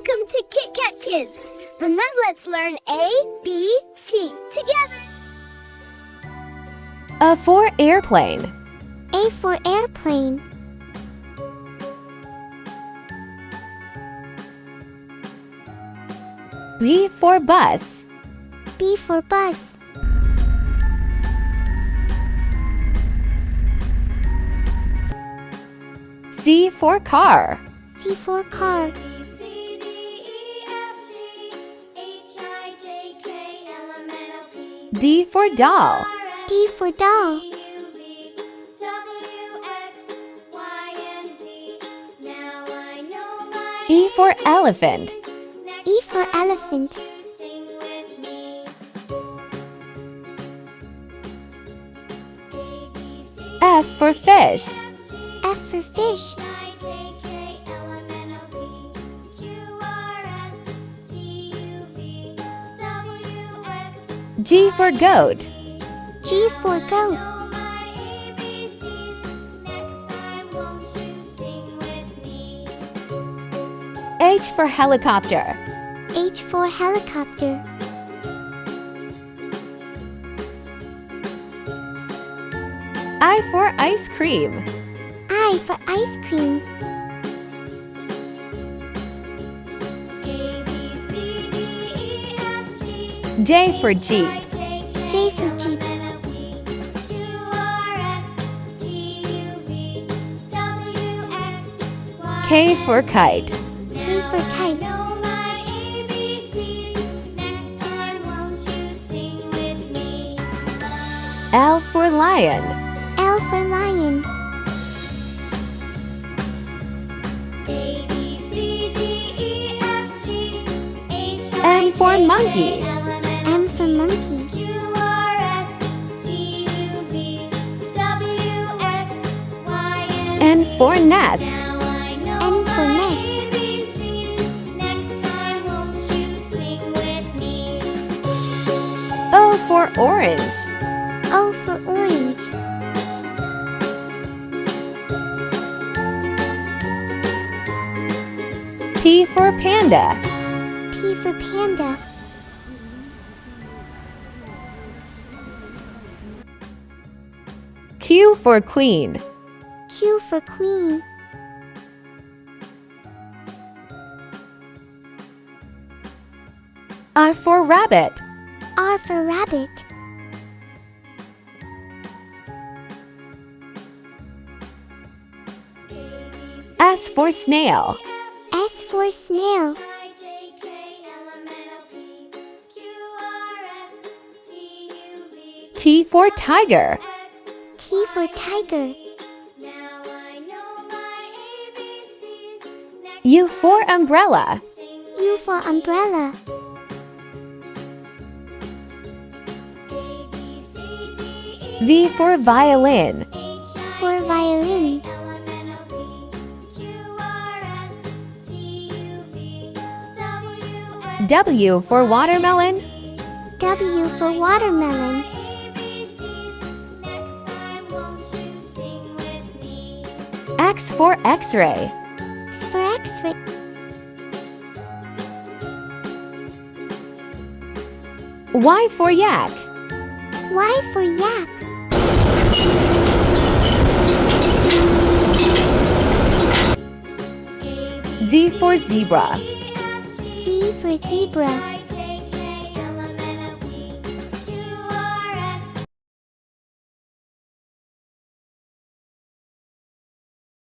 Welcome to Kit Kat Kids. And now let's learn A, B, C together. A for airplane. A for airplane. B for bus. B for bus. C for car. C for car. D for doll. D for doll. E for elephant. E for elephant. F for fish. F for fish. G for goat. G for goat. H for helicopter. H for helicopter. I for ice cream. I for ice cream. J for jeep. J for jeep. K for kite. K for kite. L for lion. L for lion. M for monkey. M for monkey. N for nest. N for nest. O for orange. O for orange. P for panda. P for panda. Q for queen. Q for queen. R for rabbit. R for rabbit. S for snail. S for snail. T for tiger. T for tiger. U for umbrella. U for umbrella. V for violin. For violin. W for watermelon. W for watermelon. X for x-ray. X for X-ray. Y for yak. Y for yak. Z for zebra. Z for zebra.